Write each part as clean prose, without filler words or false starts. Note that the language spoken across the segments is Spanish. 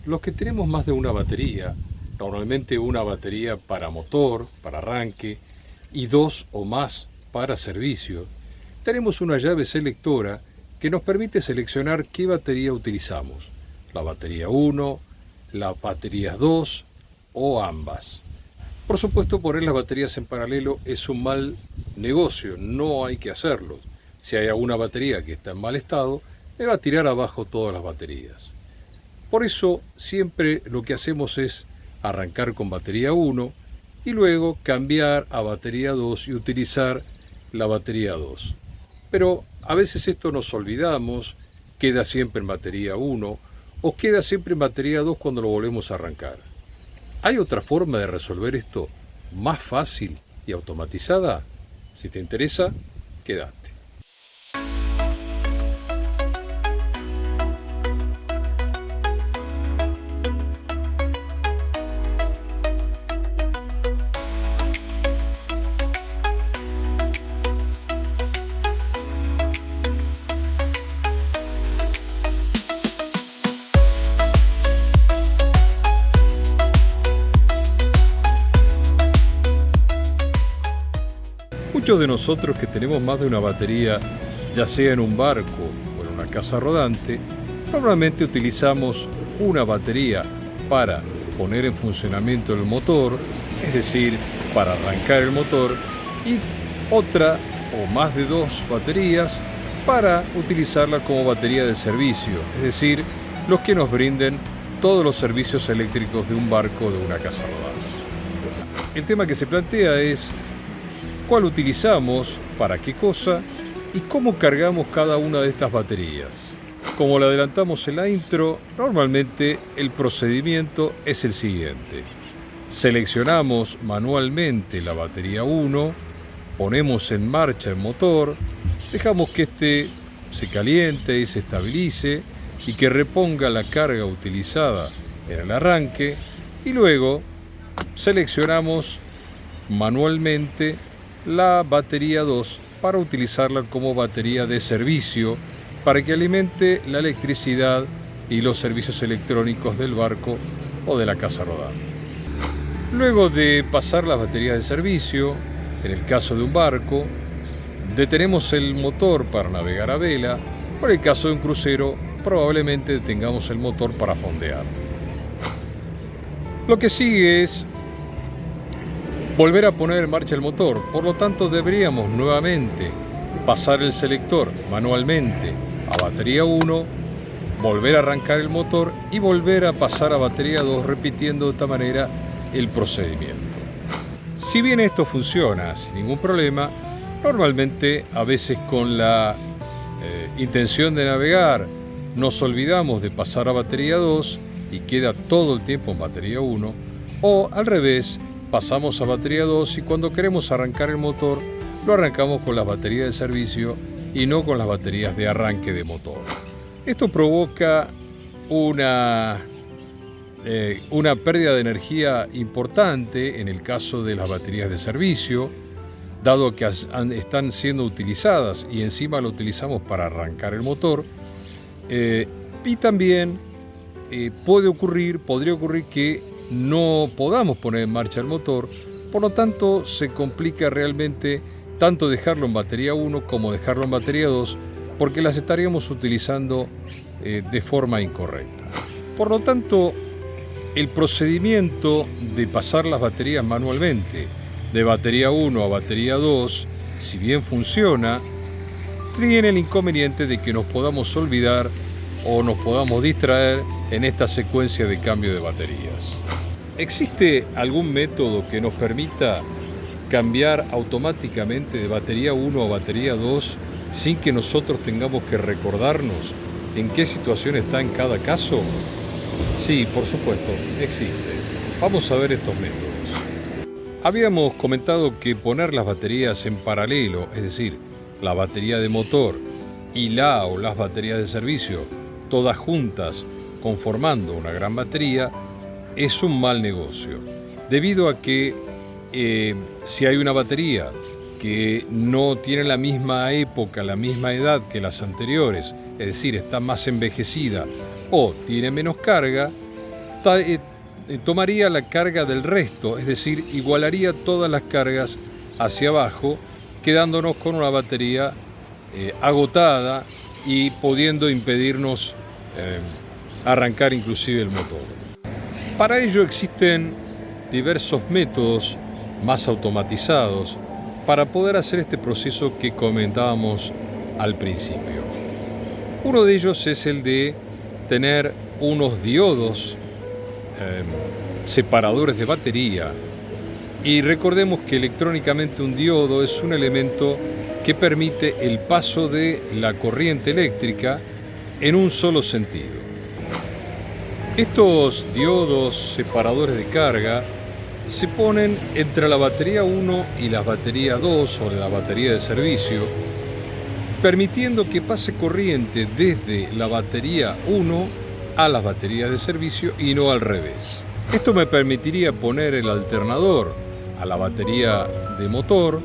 Los que tenemos más de una batería, normalmente una batería para motor, para arranque, y dos o más para servicio, tenemos una llave selectora que nos permite seleccionar qué batería utilizamos, la batería 1, las baterías 2 o ambas. Por supuesto, poner las baterías en paralelo es un mal negocio, no hay que hacerlo. Si hay alguna batería que está en mal estado, me va a tirar abajo todas las baterías. Por eso siempre lo que hacemos es arrancar con batería 1 y luego cambiar a batería 2 y utilizar la batería 2. Pero a veces esto nos olvidamos, queda siempre en batería 1 o queda siempre en batería 2 cuando lo volvemos a arrancar. ¿Hay otra forma de resolver esto más fácil y automatizada? Si te interesa, quédate. Muchos de nosotros que tenemos más de una batería, ya sea en un barco o en una casa rodante, normalmente utilizamos una batería para poner en funcionamiento el motor, es decir, para arrancar el motor, y otra o más de dos baterías para utilizarla como batería de servicio, es decir, los que nos brinden todos los servicios eléctricos de un barco o de una casa rodante. El tema que se plantea es cuál utilizamos, para qué cosa y cómo cargamos cada una de estas baterías. Como le adelantamos en la intro, normalmente el procedimiento es el siguiente. Seleccionamos manualmente la batería 1, ponemos en marcha el motor, dejamos que este se caliente y se estabilice y que reponga la carga utilizada en el arranque y luego seleccionamos manualmente la batería 2 para utilizarla como batería de servicio para que alimente la electricidad y los servicios electrónicos del barco o de la casa rodante. Luego de pasar las baterías de servicio, en el caso de un barco, detenemos el motor para navegar a vela, o en el caso de un crucero, probablemente detengamos el motor para fondear. Lo que sigue es volver a poner en marcha el motor, por lo tanto deberíamos nuevamente pasar el selector manualmente a batería 1, volver a arrancar el motor y volver a pasar a batería 2, repitiendo de esta manera el procedimiento. Si bien esto funciona sin ningún problema, normalmente a veces con la intención de navegar nos olvidamos de pasar a batería 2 y queda todo el tiempo en batería 1, o al revés, pasamos a batería 2 y cuando queremos arrancar el motor lo arrancamos con las baterías de servicio y no con las baterías de arranque de motor. Esto provoca una pérdida de energía importante en el caso de las baterías de servicio, dado que están siendo utilizadas y encima lo utilizamos para arrancar el motor, y también podría ocurrir que no podamos poner en marcha el motor, por lo tanto se complica realmente tanto dejarlo en batería 1 como dejarlo en batería 2, porque las estaríamos utilizando de forma incorrecta. Por lo tanto, el procedimiento de pasar las baterías manualmente de batería 1 a batería 2, si bien funciona, tiene el inconveniente de que nos podamos olvidar o nos podamos distraer en esta secuencia de cambio de baterías. ¿Existe algún método que nos permita cambiar automáticamente de batería 1 a batería 2 sin que nosotros tengamos que recordarnos en qué situación está en cada caso? Sí, por supuesto, existe. Vamos a ver estos métodos. Habíamos comentado que poner las baterías en paralelo, es decir, la batería de motor y la o las baterías de servicio, todas juntas conformando una gran batería, es un mal negocio, debido a que si hay una batería que no tiene la misma época, la misma edad que las anteriores, es decir, está más envejecida o tiene menos carga, tomaría la carga del resto, es decir, igualaría todas las cargas hacia abajo, quedándonos con una batería agotada y pudiendo impedirnos arrancar inclusive el motor. Para ello existen diversos métodos más automatizados para poder hacer este proceso que comentábamos al principio. Uno de ellos es el de tener unos diodos separadores de batería, y recordemos que electrónicamente un diodo es un elemento que permite el paso de la corriente eléctrica en un solo sentido. Estos diodos separadores de carga se ponen entre la batería 1 y la batería 2 o la batería de servicio, permitiendo que pase corriente desde la batería 1 a las baterías de servicio y no al revés. Esto me permitiría poner el alternador a la batería de motor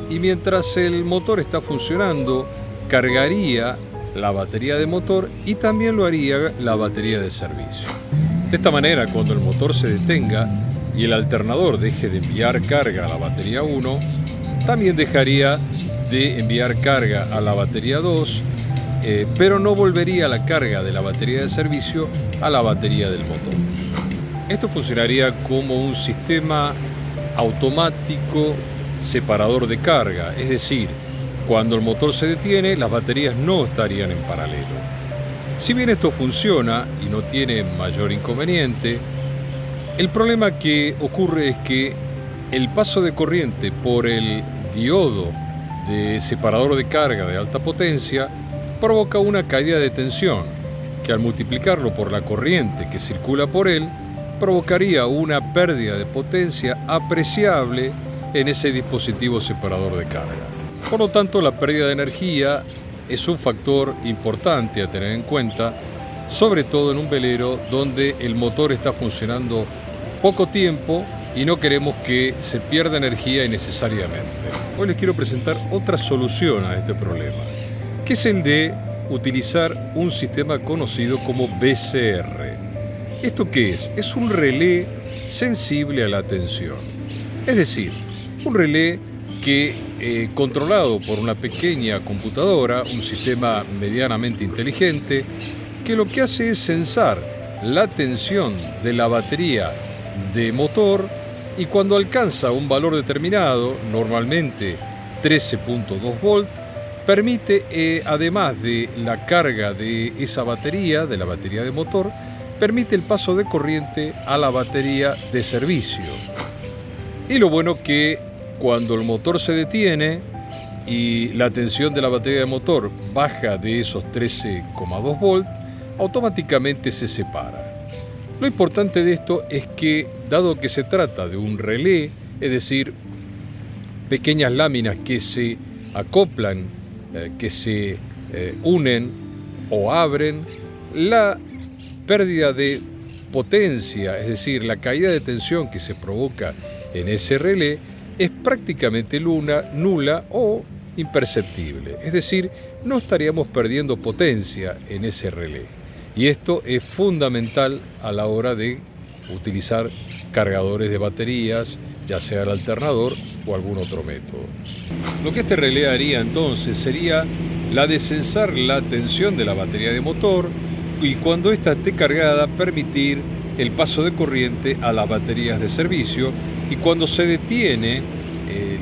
y mientras el motor está funcionando cargaría la batería de motor y también lo haría la batería de servicio. De esta manera, cuando el motor se detenga y el alternador deje de enviar carga a la batería 1, también dejaría de enviar carga a la batería 2, pero no volvería la carga de la batería de servicio a la batería del motor. Esto funcionaría como un sistema automático separador de carga, es decir, cuando el motor se detiene, las baterías no estarían en paralelo. Si bien esto funciona y no tiene mayor inconveniente, el problema que ocurre es que el paso de corriente por el diodo de separador de carga de alta potencia provoca una caída de tensión, que al multiplicarlo por la corriente que circula por él, provocaría una pérdida de potencia apreciable en ese dispositivo separador de carga. Por lo tanto, la pérdida de energía es un factor importante a tener en cuenta, sobre todo en un velero donde el motor está funcionando poco tiempo y no queremos que se pierda energía innecesariamente. Hoy les quiero presentar otra solución a este problema, que es el de utilizar un sistema conocido como BCR. ¿Esto qué es? Es un relé sensible a la tensión. Es decir, un relé que, controlado por una pequeña computadora, un sistema medianamente inteligente, que lo que hace es sensar la tensión de la batería de motor y cuando alcanza un valor determinado, normalmente 13.2 volt, permite, además de la carga de esa batería, de la batería de motor, permite el paso de corriente a la batería de servicio. Y lo bueno que cuando el motor se detiene y la tensión de la batería de motor baja de esos 13.2 volt, automáticamente se separa. Lo importante de esto es que, dado que se trata de un relé, es decir, pequeñas láminas que se acoplan, que se unen o abren, la pérdida de potencia, es decir, la caída de tensión que se provoca en ese relé, es prácticamente nula o imperceptible. Es decir, no estaríamos perdiendo potencia en ese relé. Y esto es fundamental a la hora de utilizar cargadores de baterías, ya sea el alternador o algún otro método. Lo que este relé haría entonces sería la de sensar la tensión de la batería de motor y cuando ésta esté cargada permitir el paso de corriente a las baterías de servicio y cuando se detiene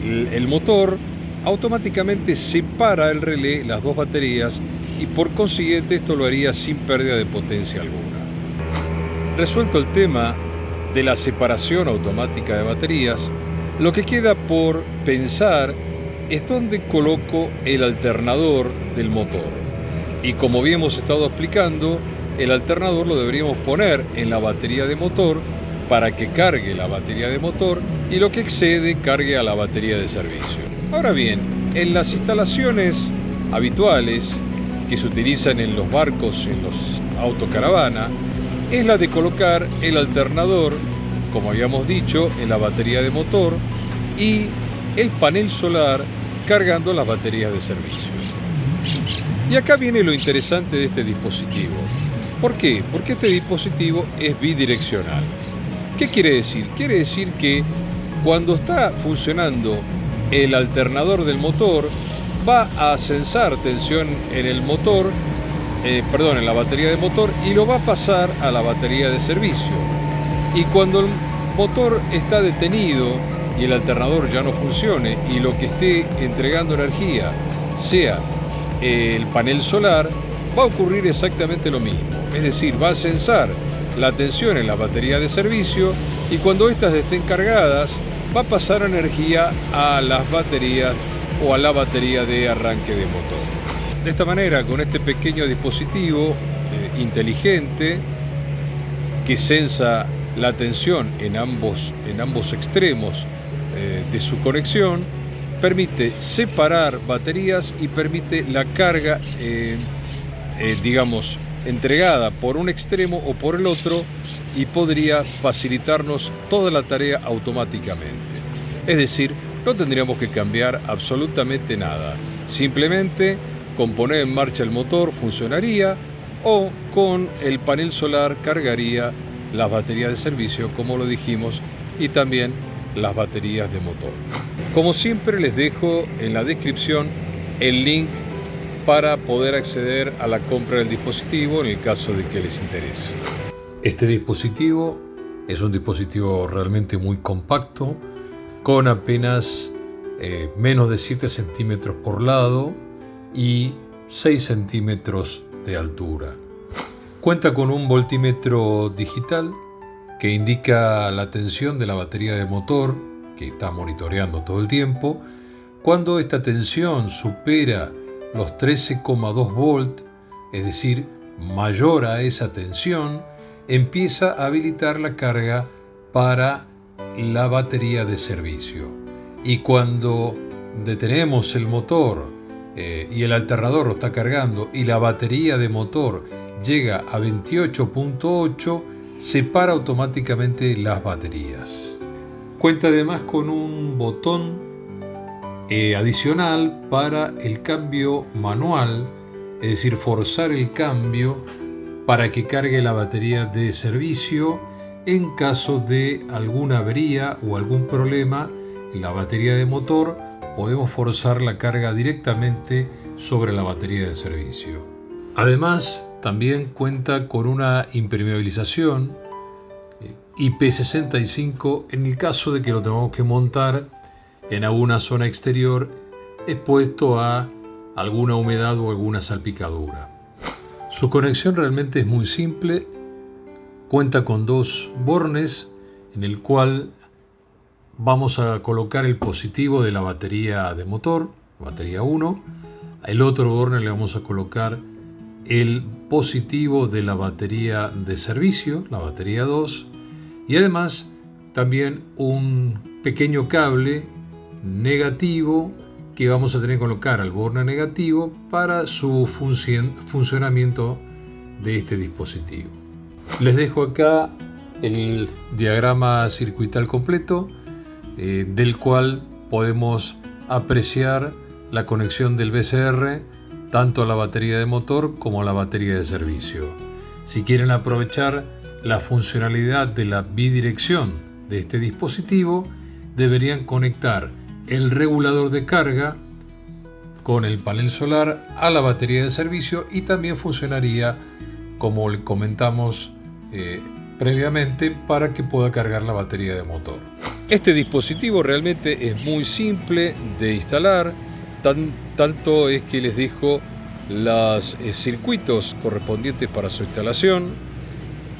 el motor automáticamente separa el relé, las dos baterías, y por consiguiente esto lo haría sin pérdida de potencia alguna. Resuelto el tema de la separación automática de baterías, lo que queda por pensar es dónde coloco el alternador del motor. Y como bien hemos estado explicando, el alternador lo deberíamos poner en la batería de motor para que cargue la batería de motor y lo que excede cargue a la batería de servicio. Ahora bien, en las instalaciones habituales que se utilizan en los barcos, en los autocaravana, es la de colocar el alternador, como habíamos dicho, en la batería de motor y el panel solar cargando las baterías de servicio. Y acá viene lo interesante de este dispositivo, ¿Por qué? Porque este dispositivo es bidireccional. ¿Qué quiere decir? Quiere decir que cuando está funcionando el alternador del motor, va a censar tensión en el motor, en la batería de motor, y lo va a pasar a la batería de servicio. Y cuando el motor está detenido y el alternador ya no funcione y lo que esté entregando energía sea el panel solar, va a ocurrir exactamente lo mismo. Es decir, va a censar la tensión en la batería de servicio y cuando éstas estén cargadas va a pasar energía a las baterías o a la batería de arranque de motor. De esta manera, con este pequeño dispositivo inteligente que sensa la tensión en ambos extremos de su conexión, permite separar baterías y permite la carga entregada por un extremo o por el otro, y podría facilitarnos toda la tarea automáticamente. Es decir, no tendríamos que cambiar absolutamente nada. Simplemente con poner en marcha el motor funcionaría, o con el panel solar cargaría las baterías de servicio, como lo dijimos, y también las baterías de motor. Como siempre, les dejo en la descripción el link para poder acceder a la compra del dispositivo en el caso de que les interese. Este dispositivo es un dispositivo realmente muy compacto, con apenas menos de 7 centímetros por lado y 6 centímetros de altura. Cuenta con un voltímetro digital que indica la tensión de la batería de motor, que está monitoreando todo el tiempo. Cuando esta tensión supera los 13,2 volt, es decir, mayor a esa tensión, empieza a habilitar la carga para la batería de servicio. Y cuando detenemos el motor y el alternador lo está cargando y la batería de motor llega a 28,8, separa automáticamente las baterías. Cuenta además con un botón adicional para el cambio manual, es decir, forzar el cambio para que cargue la batería de servicio en caso de alguna avería o algún problema en la batería de motor. Podemos forzar la carga directamente sobre la batería de servicio. Además, también cuenta con una impermeabilización IP65 en el caso de que lo tengamos que montar en alguna zona exterior expuesto a alguna humedad o alguna salpicadura. Su conexión realmente es muy simple. Cuenta con 2 bornes en el cual vamos a colocar el positivo de la batería de motor, batería 1. El otro borne le vamos a colocar el positivo de la batería de servicio, la batería 2, y además también un pequeño cable negativo que vamos a tener que colocar al borne negativo para su funcionamiento de este dispositivo. Les dejo acá el diagrama circuital completo del cual podemos apreciar la conexión del BCR tanto a la batería de motor como a la batería de servicio. Si quieren aprovechar la funcionalidad de la bidirección de este dispositivo, deberían conectar el regulador de carga con el panel solar a la batería de servicio, y también funcionaría, como le comentamos previamente, para que pueda cargar la batería de motor. Este dispositivo realmente es muy simple de instalar, tanto es que les dejo los circuitos correspondientes para su instalación,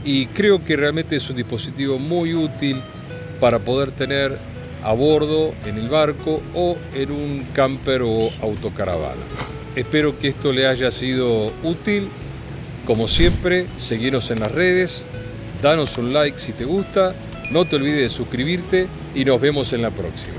y creo que realmente es un dispositivo muy útil para poder tener a bordo en el barco o en un camper o autocaravana. Espero que esto le haya sido útil. Como siempre, seguinos en las redes, danos un like si te gusta, no te olvides de suscribirte y nos vemos en la próxima.